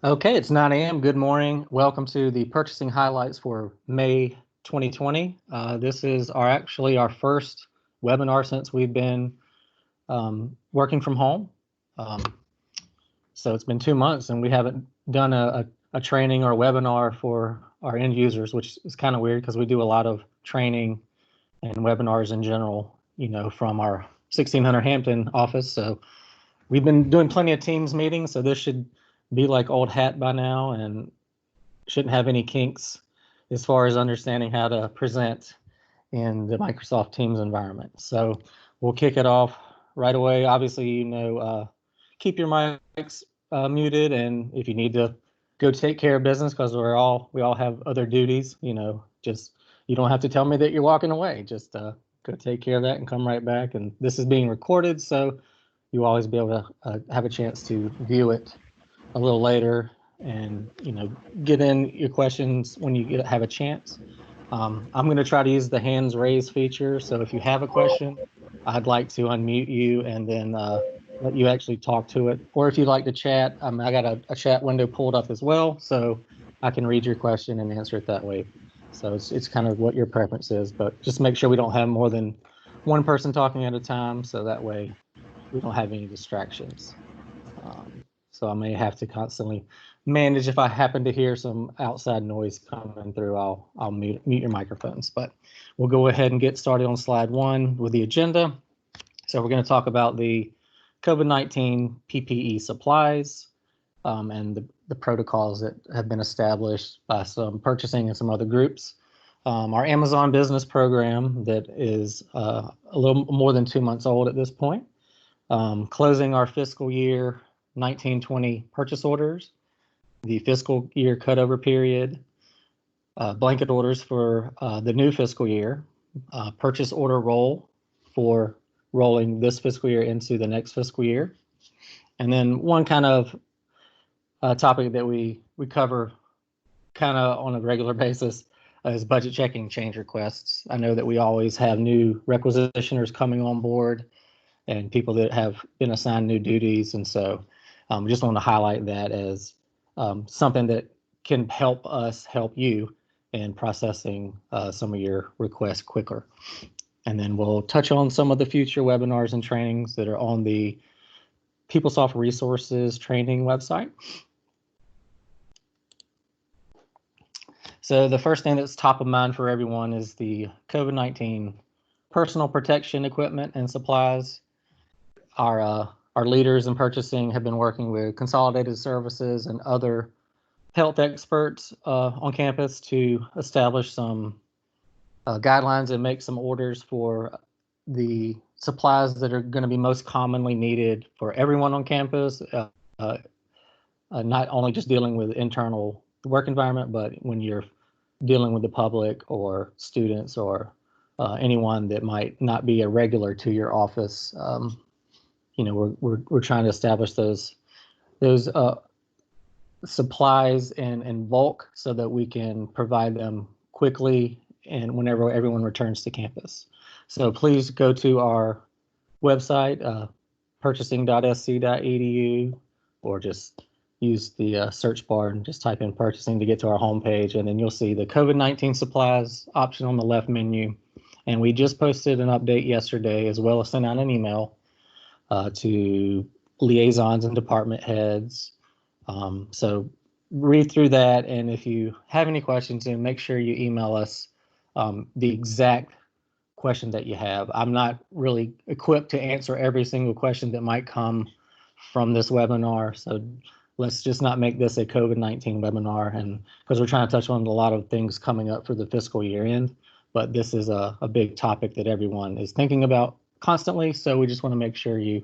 Okay, it's 9 a.m. Good morning. Welcome to the purchasing highlights for May 2020. This is actually our first webinar since we've been working from home. So it's been 2 months and we haven't done a training or a webinar for our end users, which is kind of weird because we do a lot of training and webinars in general, from our 1600 Hampton office. So we've been doing plenty of Teams meetings, so this should be like old hat by now and shouldn't have any kinks as far as understanding how to present in the Microsoft Teams environment. So we'll kick it off right away. Obviously, keep your mics muted, and if you need to go take care of business, because we all have other duties, just you don't have to tell me that you're walking away. Just go take care of that and come right back. And this is being recorded, so you'll always be able to have a chance to view it a little later and get in your questions when you have a chance. I'm going to try to use the hands raised feature, so if you have a question, I'd like to unmute you and then let you actually talk to it. Or if you'd like to chat, I got a chat window pulled up as well, so I can read your question and answer it that way. So it's kind of what your preference is, but just make sure we don't have more than one person talking at a time, so that way we don't have any distractions. So I may have to constantly manage if I happen to hear some outside noise coming through. I'll mute your microphones. But we'll go ahead and get started on slide 1 with the agenda. So we're going to talk about the COVID-19 PPE supplies and the protocols that have been established by some purchasing and some other groups. Our Amazon business program that is a little more than 2 months old at this point. Closing our fiscal year 1920 purchase orders, the fiscal year cutover period, blanket orders for the new fiscal year, purchase order roll for rolling this fiscal year into the next fiscal year. And then one kind of topic that we cover kind of on a regular basis is budget checking change requests. I know that we always have new requisitioners coming on board and people that have been assigned new duties. And so we just want to highlight that as something that can help us help you in processing some of your requests quicker. And then we'll touch on some of the future webinars and trainings that are on the PeopleSoft resources training website. So the first thing that's top of mind for everyone is the COVID-19 personal protection equipment and supplies. Our leaders in purchasing have been working with Consolidated Services and other health experts on campus to establish some guidelines and make some orders for the supplies that are going to be most commonly needed for everyone on campus, not only just dealing with internal work environment, but when you're dealing with the public or students or anyone that might not be a regular to your office. We're trying to establish those supplies in bulk so that we can provide them quickly and whenever everyone returns to campus. So please go to our website, purchasing.sc.edu, or just use the search bar and just type in purchasing to get to our homepage, and then you'll see the COVID-19 supplies option on the left menu. And we just posted an update yesterday, as well as sent out an email to liaisons and department heads. So read through that, and if you have any questions, then make sure you email us the exact question that you have. I'm not really equipped to answer every single question that might come from this webinar, so let's just not make this a COVID-19 webinar, and because we're trying to touch on a lot of things coming up for the fiscal year end, but this is a big topic that everyone is thinking about constantly, so we just want to make sure you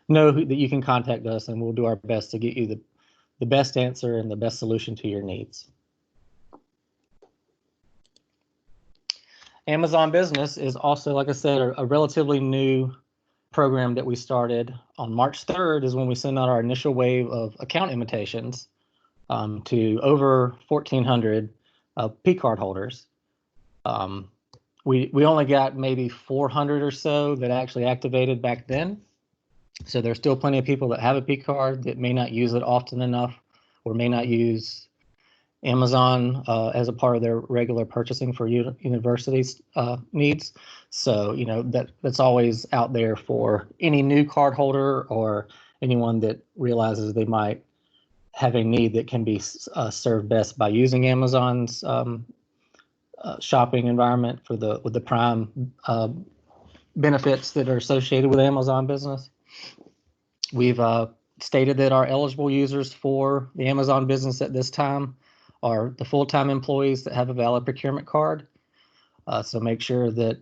know that you can contact us, and we'll do our best to get you the best answer and the best solution to your needs. Amazon Business is also, like I said, a relatively new program that we started on March 3rd is when we sent out our initial wave of account invitations to over 1,400 P-card holders. We only got maybe 400 or so that actually activated back then. So there's still plenty of people that have a P-card that may not use it often enough or may not use Amazon as a part of their regular purchasing for universities needs. So, that's always out there for any new card holder or anyone that realizes they might have a need that can be served best by using Amazon's shopping environment with the Prime benefits that are associated with Amazon Business. We've stated that our eligible users for the Amazon Business at this time are the full-time employees that have a valid procurement card. So make sure that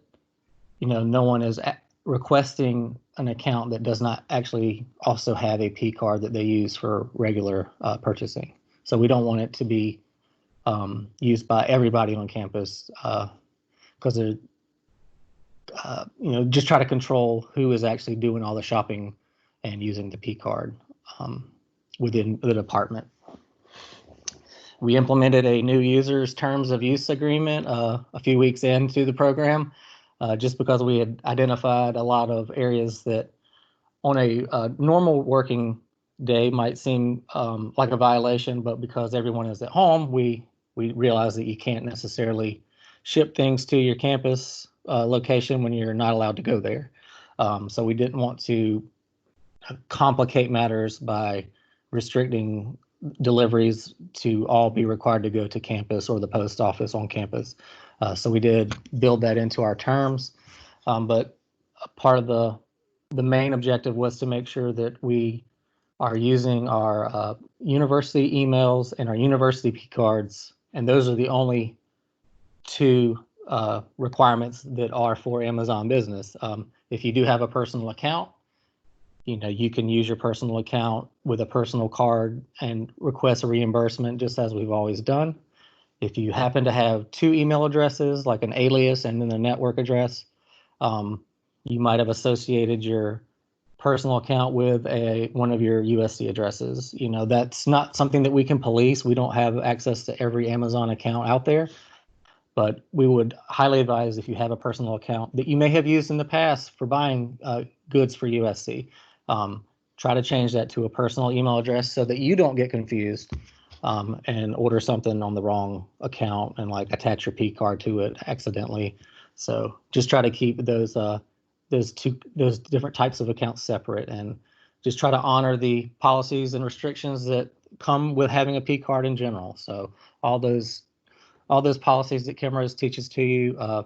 no one is requesting an account that does not actually also have a P card that they use for regular purchasing. So we don't want it to be used by everybody on campus because they're just try to control who is actually doing all the shopping and using the P card within the department. We implemented a new user's terms of use agreement a few weeks into the program, just because we had identified a lot of areas that on a normal working day might seem like a violation, but because everyone is at home, we realized that you can't necessarily ship things to your campus location when you're not allowed to go there. So we didn't want to complicate matters by restricting deliveries to all be required to go to campus or the post office on campus. So we did build that into our terms, but part of the main objective was to make sure that we are using our university emails and our university P cards, and those are the only two requirements that are for Amazon Business. If you do have a personal account, you can use your personal account with a personal card and request a reimbursement just as we've always done. If you happen to have two email addresses, like an alias and then a network address, you might have associated your personal account with one of your USC addresses. That's not something that we can police. We don't have access to every Amazon account out there, but we would highly advise, if you have a personal account that you may have used in the past for buying goods for USC, try to change that to a personal email address so that you don't get confused and order something on the wrong account and attach your P card to it accidentally. So just try to keep those different types of accounts separate, and just try to honor the policies and restrictions that come with having a P card in general. So all those policies that Kimrose teaches to you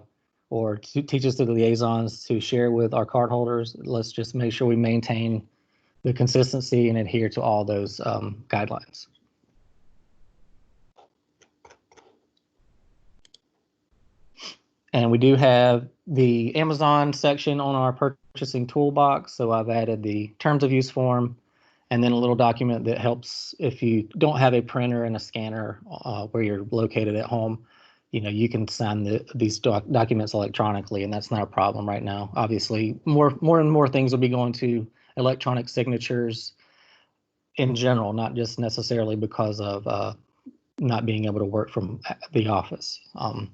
or teaches to the liaisons to share with our cardholders, let's just make sure we maintain the consistency and adhere to all those guidelines. And we do have the Amazon section on our purchasing toolbox. So I've added the terms of use form and then a little document that helps if you don't have a printer and a scanner where you're located at home. You can sign these documents electronically, and that's not a problem right now. Obviously, more and more things will be going to electronic signatures in general, not just necessarily because of not being able to work from the office. And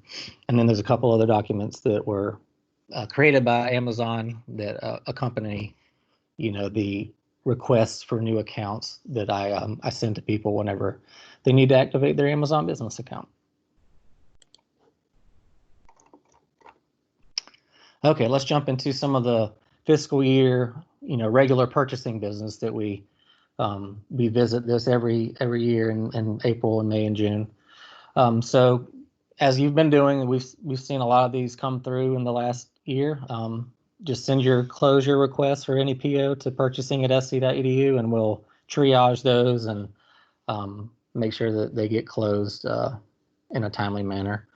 then there's a couple other documents that were created by Amazon that accompany, the requests for new accounts that I send to people whenever they need to activate their Amazon Business account. Okay, let's jump into some of the fiscal year, regular purchasing business that we visit this every year in April and May and June. So as you've been doing, we've seen a lot of these come through in the last year. Just send your closure requests for any PO to purchasing at sc.edu, and we'll triage those and make sure that they get closed in a timely manner.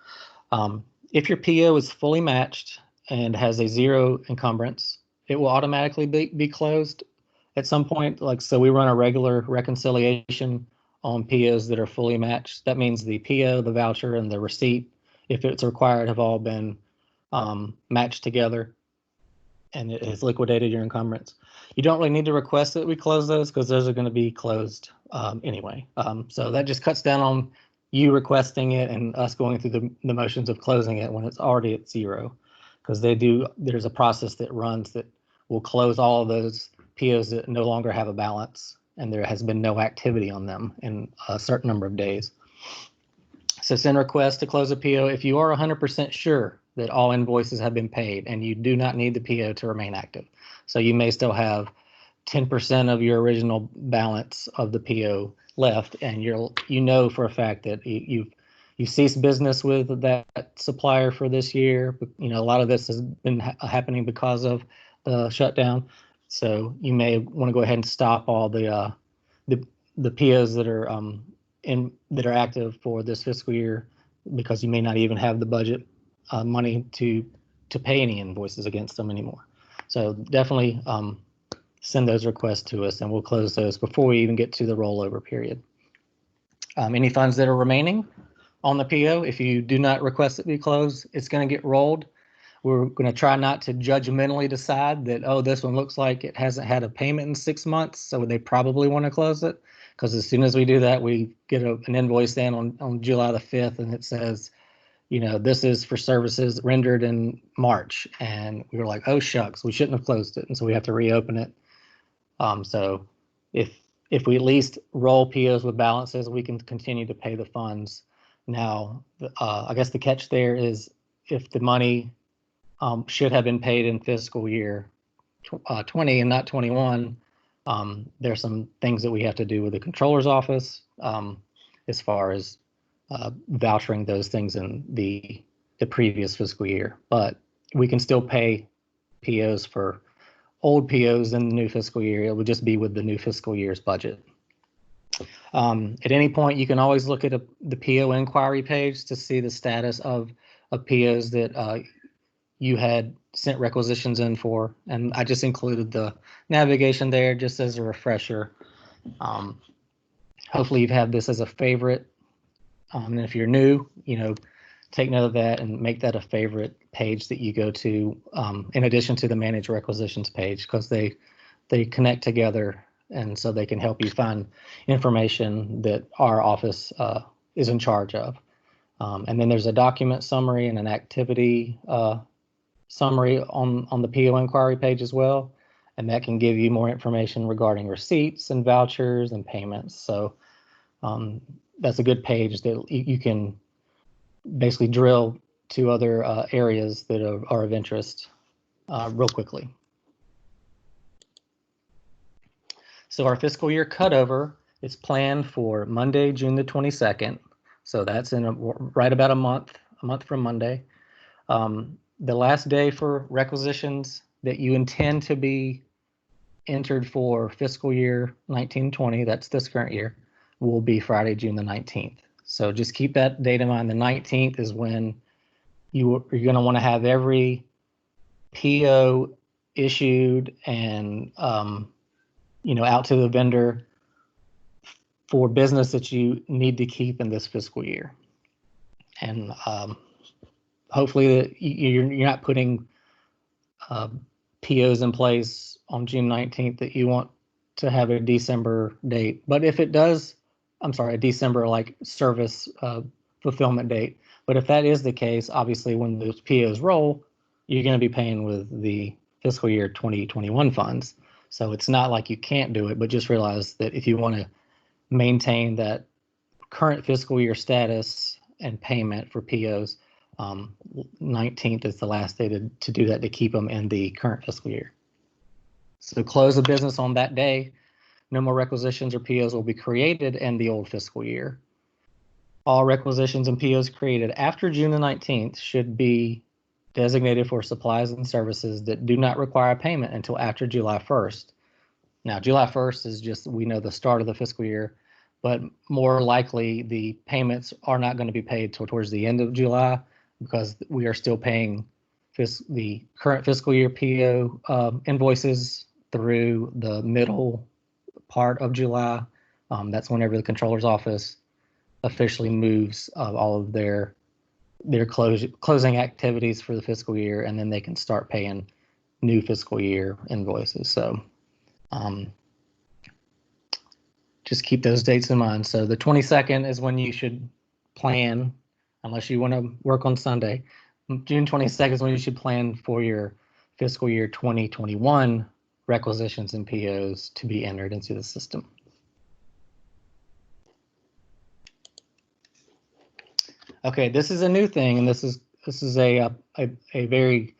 If your PO is fully matched and has a zero encumbrance, it will automatically be closed at some point. So we run a regular reconciliation on POs that are fully matched. That means the PO, the voucher, and the receipt, if it's required, have all been matched together, and it has liquidated your encumbrance. You don't really need to request that we close those because those are going to be closed anyway. So that just cuts down on you requesting it and us going through the motions of closing it when it's already at zero, because there's a process that runs that will close all of those POs that no longer have a balance and there has been no activity on them in a certain number of days. So send request to close a PO if you are 100% sure that all invoices have been paid and you do not need the PO to remain active. So you may still have 10% of your original balance of the PO left, and you know for a fact that you ceased business with that supplier for this year. You know, a lot of this has been happening because of the shutdown. So you may want to go ahead and stop all the POs that are that are active for this fiscal year, because you may not even have the budget money to pay any invoices against them anymore. So definitely send those requests to us, and we'll close those before we even get to the rollover period. Any funds that are remaining on the PO, if you do not request it be closed, it's going to get rolled. We're going to try not to judgmentally decide that, oh, this one looks like it hasn't had a payment in 6 months, so they probably want to close it. Because as soon as we do that, we get an invoice in on July the 5th, and it says, you know, this is for services rendered in March. And we were like, oh, shucks, we shouldn't have closed it. And so we have to reopen it. So if we at least roll POs with balances, we can continue to pay the funds. Now, I guess the catch there is if the money should have been paid in fiscal year 20 and not 21, there's some things that we have to do with the controller's office as far as vouchering those things in the previous fiscal year. But we can still pay POs for old POs in the new fiscal year. It would just be with the new fiscal year's budget. At any point, you can always look at the PO inquiry page to see the status of POs that you had sent requisitions in for. And I just included the navigation there just as a refresher. Hopefully you've had this as a favorite. And if you're new, you know, take note of that and make that a favorite page that you go to, in addition to the manage requisitions page, because they connect together, and so they can help you find information that our office is in charge of. And then there's a document summary and an activity summary on the PO inquiry page as well, and that can give you more information regarding receipts and vouchers and payments. So that's a good page that you can basically drill to other areas that are of interest real quickly. So our fiscal year cutover is planned for Monday, June the 22nd. So that's in right about a month from Monday. The last day for requisitions that you intend to be entered for fiscal year 1920, that's this current year, will be Friday, June the 19th. So just keep that date in mind. The 19th is when you're going to want to have every PO issued and you know, out to the vendor for business that you need to keep in this fiscal year. And hopefully you're not putting POs in place on June 19th that you want to have a December date. But if it does, I'm sorry, a December like service fulfillment date. But if that is the case, obviously when those POs roll, you're going to be paying with the fiscal year 2021 funds. So it's not like you can't do it, but just realize that if you want to maintain that current fiscal year status and payment for POs, 19th is the last day to do that, to keep them in the current fiscal year. So close of business on that day. No more requisitions or POs will be created in the old fiscal year. All requisitions and POs created after June the 19th should be designated for supplies and services that do not require payment until after July 1st. Now, July 1st is just, we know, the start of the fiscal year, but more likely the payments are not going to be paid towards the end of July, because we are still paying the current fiscal year PO invoices through the middle part of July. That's whenever the controller's office officially moves all of their closing activities for the fiscal year, and then they can start paying new fiscal year invoices. So just keep those dates in mind. So the 22nd is when you should plan, unless you want to work on Sunday. June 22nd is when you should plan for your fiscal year 2021 requisitions and POs to be entered into the system. Okay, this is a new thing, and this is a very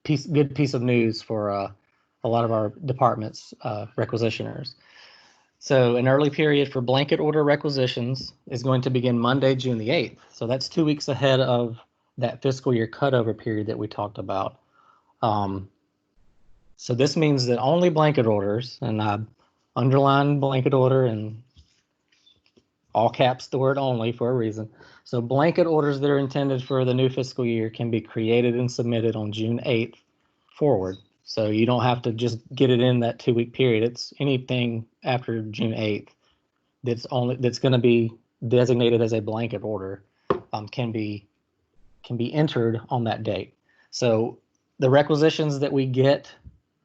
good piece of news for a lot of our departments, requisitioners. So an early period for blanket order requisitions is going to begin Monday, June the 8th. So that's 2 weeks ahead of that fiscal year cutover period that we talked about. So this means that only blanket orders, and I underline blanket order and all caps the word only for a reason. So blanket orders that are intended for the new fiscal year can be created and submitted on June 8th forward. So you don't have to just get it in that 2 week period. It's anything after June 8th that's going to be designated as a blanket order can be entered on that date. So the requisitions that we get,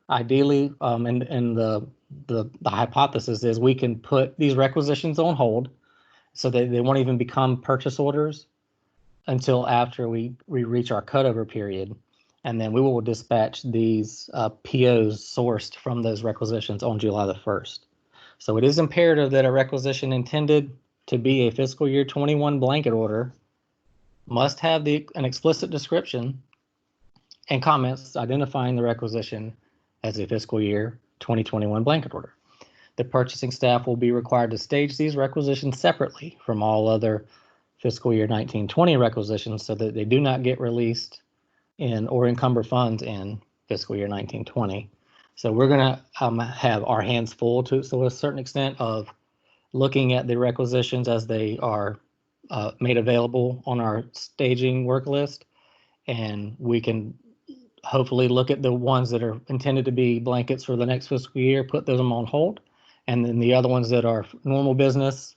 ideally, and the hypothesis is we can put these requisitions on hold, so they won't even become purchase orders until after we reach our cutover period. And then we will dispatch these POs sourced from those requisitions on July the 1st. So it is imperative that a requisition intended to be a fiscal year 21 blanket order must have an explicit description and comments identifying the requisition as a fiscal year 2021 blanket order. The purchasing staff will be required to stage these requisitions separately from all other fiscal year 1920 requisitions so that they do not get released in or encumber funds in fiscal year 1920. So we're going to have our hands full to a certain extent of looking at the requisitions as they are made available on our staging work list, and we can hopefully look at the ones that are intended to be blankets for the next fiscal year, put them on hold, and then the other ones that are normal business,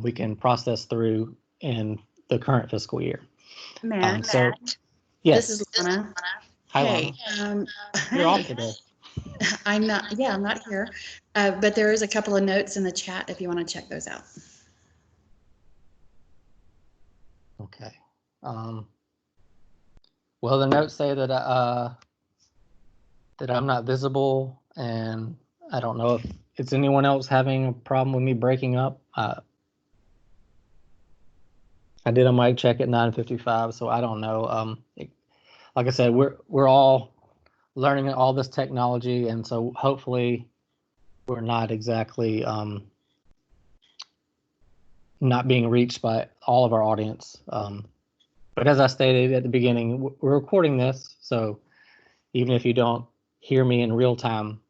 we can process through in the current fiscal year. Matt, yes. This is Lana. Hi, hey, Lana. You're off today. I'm not here, but there is a couple of notes in the chat if you want to check those out. Okay. Well, the notes say that that I'm not visible, and I don't know if it's anyone else having a problem with me breaking up. I did a mic check at 9:55, so I don't know. Like I said, we're all learning all this technology, and so hopefully we're not exactly not being reached by all of our audience. But as I stated at the beginning, we're recording this, so even if you don't hear me in real time,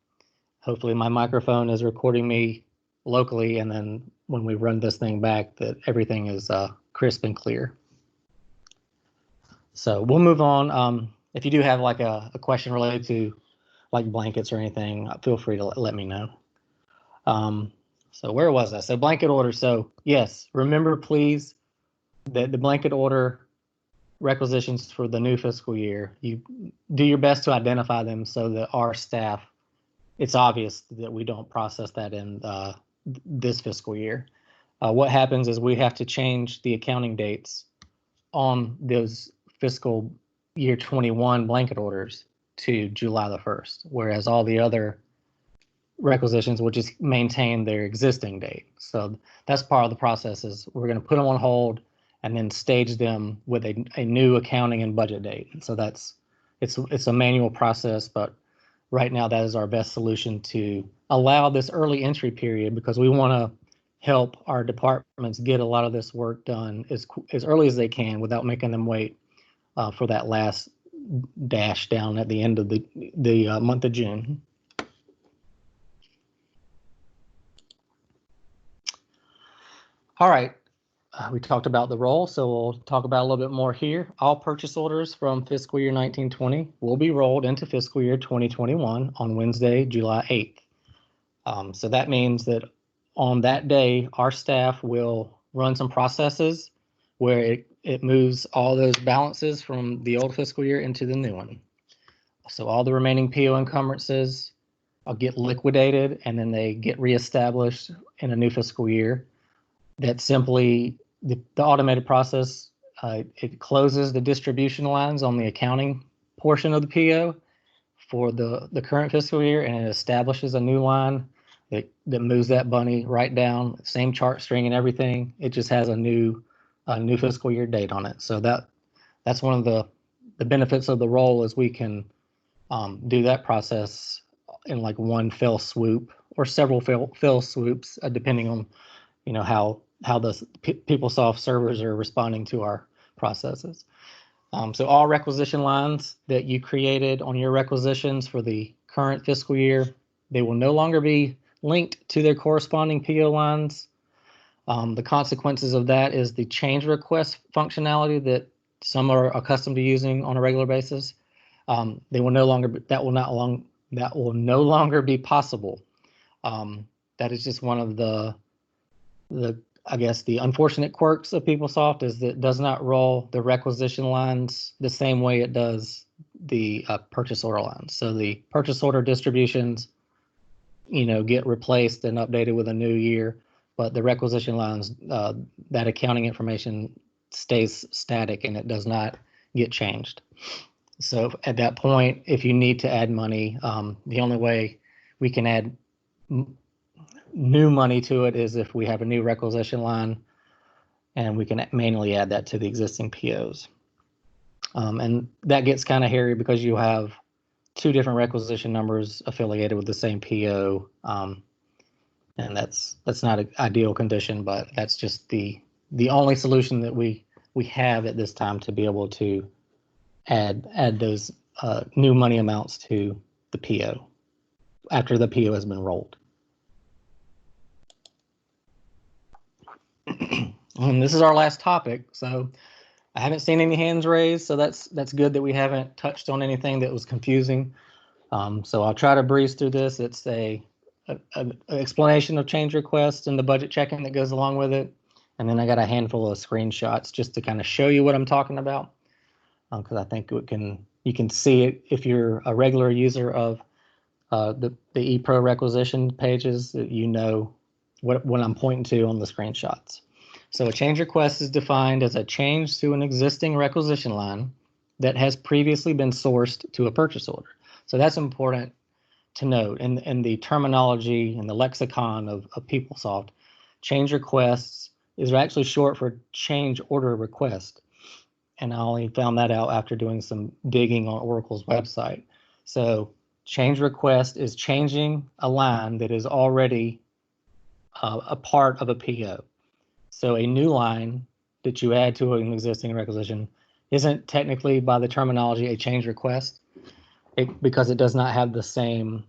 hopefully my microphone is recording me locally, and then when we run this thing back, that everything is crisp and clear. So we'll move on. If you do have like a question related to like blankets or anything, feel free to let me know. So where was I? So blanket order. So yes, remember please that the blanket order requisitions for the new fiscal year, you do your best to identify them so that our staff, it's obvious that we don't process that in this fiscal year. What happens is we have to change the accounting dates on those fiscal year 21 blanket orders to July the 1st, whereas all the other requisitions will just maintain their existing date. So that's part of the process, is we're going to put them on hold and then stage them with a new accounting and budget date. So it's a manual process, but right now that is our best solution to allow this early entry period, because we want to help our departments get a lot of this work done as early as they can without making them wait for that last dash down at the end of the month of June. All right. We talked about the roll, so we'll talk about a little bit more here. All purchase orders from fiscal year 1920 will be rolled into fiscal year 2021 on Wednesday, July 8th. So that means that on that day, our staff will run some processes where it moves all those balances from the old fiscal year into the new one. So all the remaining PO encumbrances get liquidated, and then they get reestablished in a new fiscal year. That's simply the automated process. It closes the distribution lines on the accounting portion of the PO for the current fiscal year, and it establishes a new line that moves that bunny right down, same chart string and everything. It just has a new a new fiscal year date on it. So that's one of the benefits of the role is we can do that process in like one fell swoop or several fell swoops, depending on how the PeopleSoft servers are responding to our processes. So all requisition lines that you created on your requisitions for the current fiscal year, they will no longer be linked to their corresponding PO lines. The consequences of that is the change request functionality that some are accustomed to using on a regular basis. They will no longer that will no longer be possible. That is just one of the I guess the unfortunate quirks of PeopleSoft is that it does not roll the requisition lines the same way it does the purchase order lines. So the purchase order distributions, get replaced and updated with a new year, but the requisition lines, that accounting information stays static and it does not get changed. So at that point, if you need to add money, the only way we can add new money to it is if we have a new requisition line and we can manually add that to the existing POs. And that gets kind of hairy because you have two different requisition numbers affiliated with the same PO. And that's not an ideal condition, but that's just the only solution that we have at this time to be able to add those new money amounts to the PO after the PO has been rolled. And this is our last topic, so I haven't seen any hands raised, so that's good that we haven't touched on anything that was confusing. So I'll try to breeze through this. It's an explanation of change requests and the budget checking that goes along with it, and then I got a handful of screenshots just to kind of show you what I'm talking about, because I think you can see it if you're a regular user of the ePro requisition pages. You know what I'm pointing to on the screenshots. So a change request is defined as a change to an existing requisition line that has previously been sourced to a purchase order. So that's important to note in the terminology and the lexicon of PeopleSoft. Change requests is actually short for change order request. And I only found that out after doing some digging on Oracle's website. So change request is changing a line that is already a part of a PO. So a new line that you add to an existing requisition isn't technically, by the terminology, a change request because it does not have the same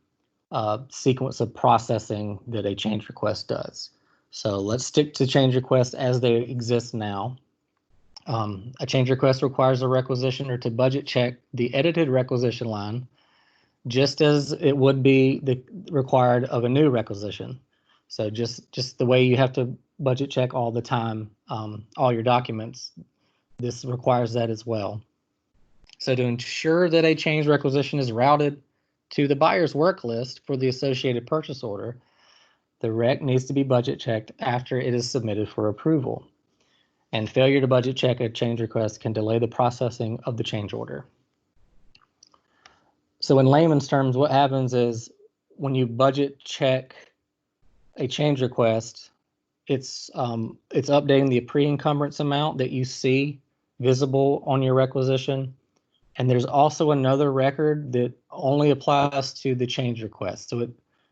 sequence of processing that a change request does. So let's stick to change requests as they exist now. A change request requires a requisitioner to budget check the edited requisition line just as it would be required of a new requisition. So just the way you have to budget check all the time, all your documents, this requires that as well. So to ensure that a change requisition is routed to the buyer's work list for the associated purchase order, the rec needs to be budget checked after it is submitted for approval. And failure to budget check a change request can delay the processing of the change order. So in layman's terms, what happens is when you budget check a change request, it's updating the pre-encumbrance amount that you see visible on your requisition. And there's also another record that only applies to the change request. So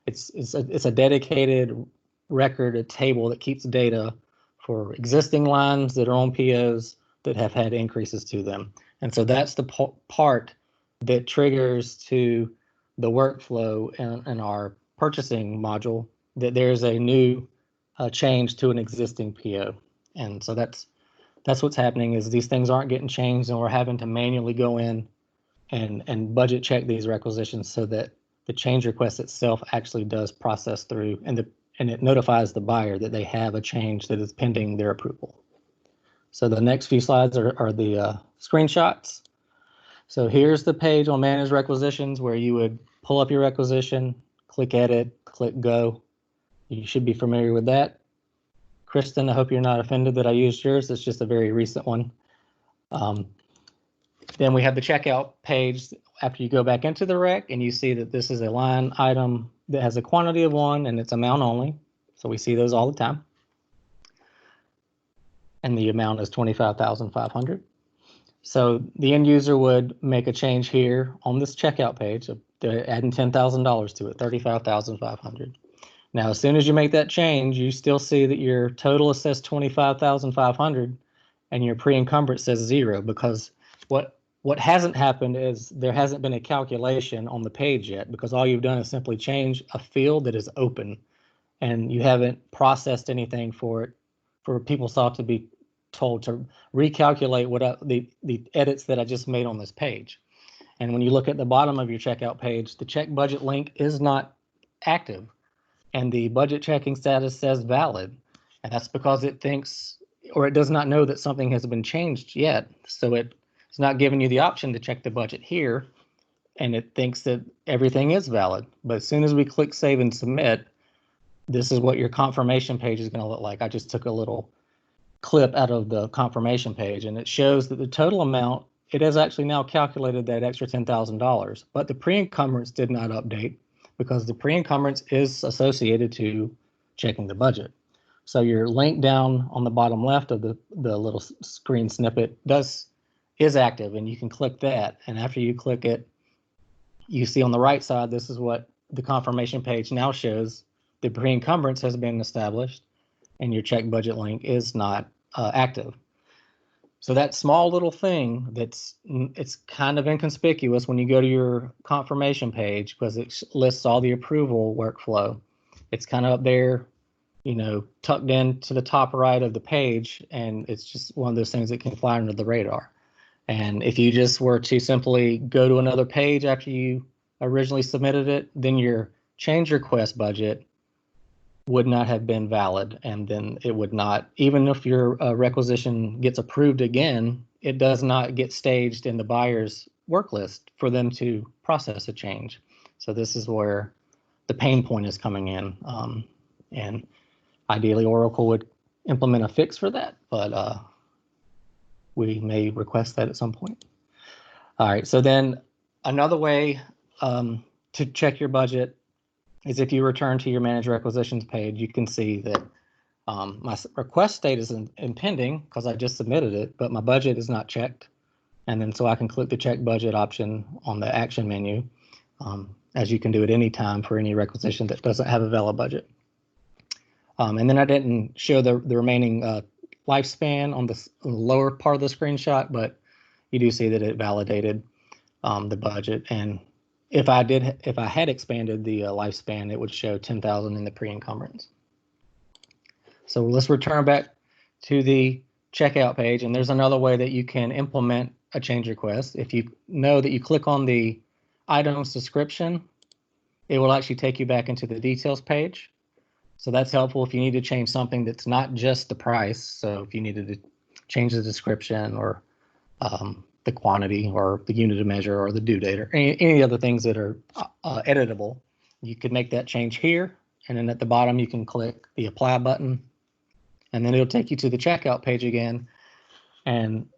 it's a dedicated record, a table that keeps data for existing lines that are on POs that have had increases to them. And so that's the part that triggers to the workflow in our purchasing module that there's a new change to an existing PO. And so that's what's happening is these things aren't getting changed and we're having to manually go in and budget check these requisitions so that the change request itself actually does process through and it notifies the buyer that they have a change that is pending their approval. So the next few slides are the screenshots. So here's the page on Manage Requisitions where you would pull up your requisition, click Edit, click Go. You should be familiar with that. Kristen, I hope you're not offended that I used yours. It's just a very recent one. Then we have the checkout page after you go back into the rec and you see that this is a line item that has a quantity of 1 and it's amount only. So we see those all the time. and the amount is 25,500. So the end user would make a change here on this checkout page, they're adding $10,000 to it, 35,500. Now, as soon as you make that change, you still see that your total says 25,500 and your pre-encumbrance says 0, because what hasn't happened is there hasn't been a calculation on the page yet, because all you've done is simply change a field that is open, and you haven't processed anything for PeopleSoft to be told to recalculate what the edits that I just made on this page. And when you look at the bottom of your checkout page, the check budget link is not active, and the budget checking status says valid, and that's because it thinks, or it does not know that something has been changed yet, so it's not giving you the option to check the budget here, and it thinks that everything is valid. But as soon as we click save and submit, this is what your confirmation page is going to look like. I just took a little clip out of the confirmation page, and it shows that the total amount, it has actually now calculated that extra $10,000, but the pre-encumbrance did not update, because the pre-encumbrance is associated to checking the budget. So your link down on the bottom left of the little screen snippet is active, and you can click that. And after you click it, you see on the right side, this is what the confirmation page now shows. The pre-encumbrance has been established, and your check budget link is not active. So that small little thing it's kind of inconspicuous when you go to your confirmation page, because it lists all the approval workflow. It's kind of up there, tucked in to the top right of the page, and it's just one of those things that can fly under the radar. And if you just were to simply go to another page after you originally submitted it, then your change request budget would not have been valid, and then it would not, even if your requisition gets approved again, it does not get staged in the buyer's work list for them to process a change. So this is where the pain point is coming in, and ideally Oracle would implement a fix for that, but we may request that at some point. All right, so then another way to check your budget is if you return to your manage requisitions page, you can see that my request state is in pending because I just submitted it, but my budget is not checked. And then so I can click the check budget option on the action menu, as you can do at any time for any requisition that doesn't have a valid budget. And then I didn't show the remaining lifespan on the lower part of the screenshot, but you do see that it validated the budget. And if I had expanded the lifespan, it would show 10,000 in the pre-encumbrance. So let's return back to the checkout page, and there's another way that you can implement a change request. If you know that you click on the item's description, it will actually take you back into the details page. So that's helpful if you need to change something that's not just the price. So if you needed to change the description or the quantity or the unit of measure or the due date or any other things that are editable, you could make that change here. And then at the bottom, you can click the apply button, and then it'll take you to the checkout page again. And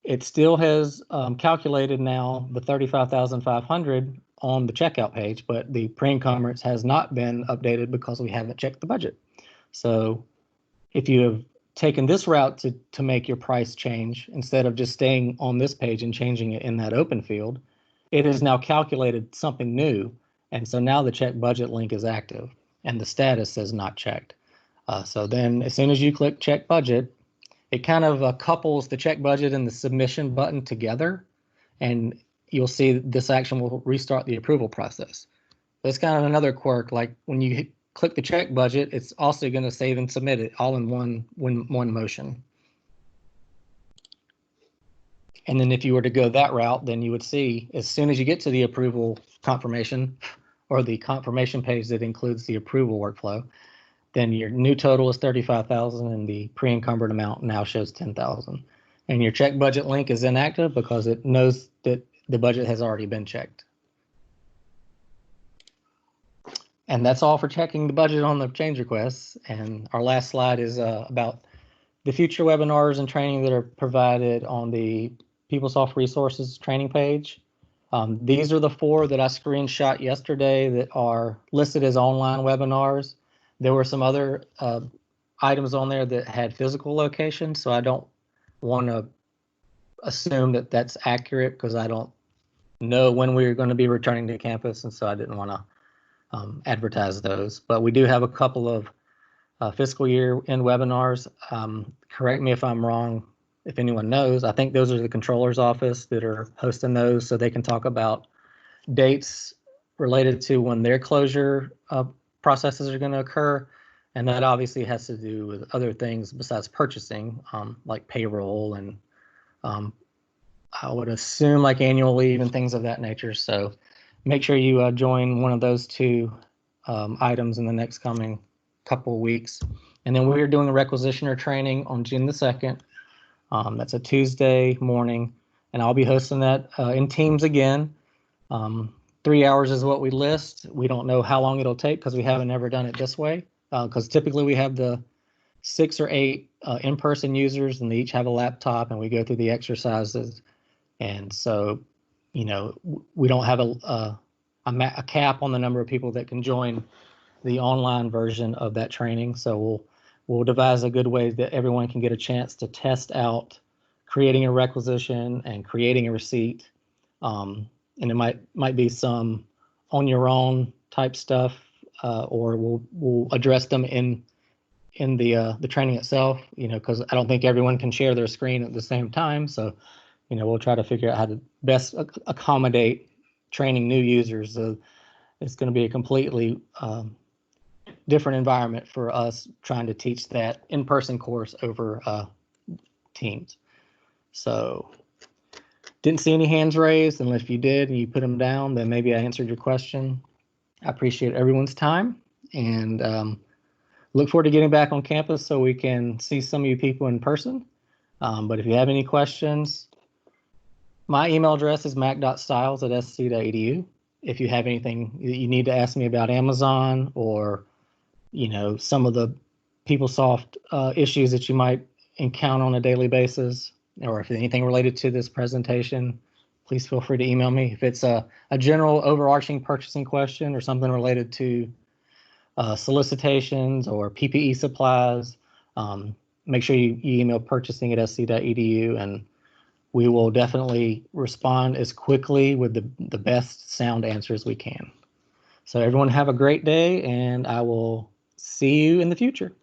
it still has calculated now the 35,500 on the checkout page, but the pre-encumbrance has not been updated because we haven't checked the budget. So if you have taken this route to make your price change, instead of just staying on this page and changing it in that open field, it has now calculated something new. And so now the check budget link is active and the status says not checked. So then as soon as you click check budget, it kind of couples the check budget and the submission button together, and you'll see this action will restart the approval process. That's kind of another quirk, like when you click the check budget, it's also going to save and submit it all in one motion. And then if you were to go that route, then you would see as soon as you get to the approval confirmation or the confirmation page that includes the approval workflow, then your new total is 35,000 and the pre-encumbered amount now shows 10,000. And your check budget link is inactive because it knows that the budget has already been checked. And that's all for checking the budget on the change requests. And our last slide is about the future webinars and training that are provided on the PeopleSoft resources training page. These are the 4 that I screenshot yesterday that are listed as online webinars. There were some other items on there that had physical locations, so I don't want to assume that that's accurate because I don't know when we're going to be returning to campus, and so I didn't want to advertise those. But we do have a couple of fiscal year end webinars. Correct me if I'm wrong, if anyone knows. I think those are the controller's office that are hosting those, so they can talk about dates related to when their closure processes are going to occur. And that obviously has to do with other things besides purchasing, like payroll and I would assume like annual leave and things of that nature. So make sure you join one of those two items in the next coming couple of weeks. And then we're doing a requisitioner training on June the 2nd. That's a Tuesday morning, and I'll be hosting that in Teams again. 3 hours is what we list. We don't know how long it'll take because we haven't ever done it this way. Because typically we have the 6 or 8 in-person users, and they each have a laptop, and we go through the exercises. And so, you know, we don't have a cap on the number of people that can join the online version of that training. So we'll devise a good way that everyone can get a chance to test out creating a requisition and creating a receipt. And it might be some on your own type stuff, or we'll address them in the training itself, you know, because I don't think everyone can share their screen at the same time. So, you know, we'll try to figure out how to best accommodate training new users. It's going to be a completely different environment for us trying to teach that in-person course over Teams. So didn't see any hands raised, and if you did and you put them down, then maybe I answered your question. I appreciate everyone's time, and look forward to getting back on campus so we can see some of you people in person. But if you have any questions, my email address is mac.styles@sc.edu. If you have anything you need to ask me about Amazon, or you know, some of the PeopleSoft issues that you might encounter on a daily basis, or if anything related to this presentation, please feel free to email me. If it's a general overarching purchasing question or something related to solicitations or PPE supplies, make sure you email purchasing@sc.edu, and we will definitely respond as quickly with the best sound answers we can. So everyone have a great day, and I will see you in the future.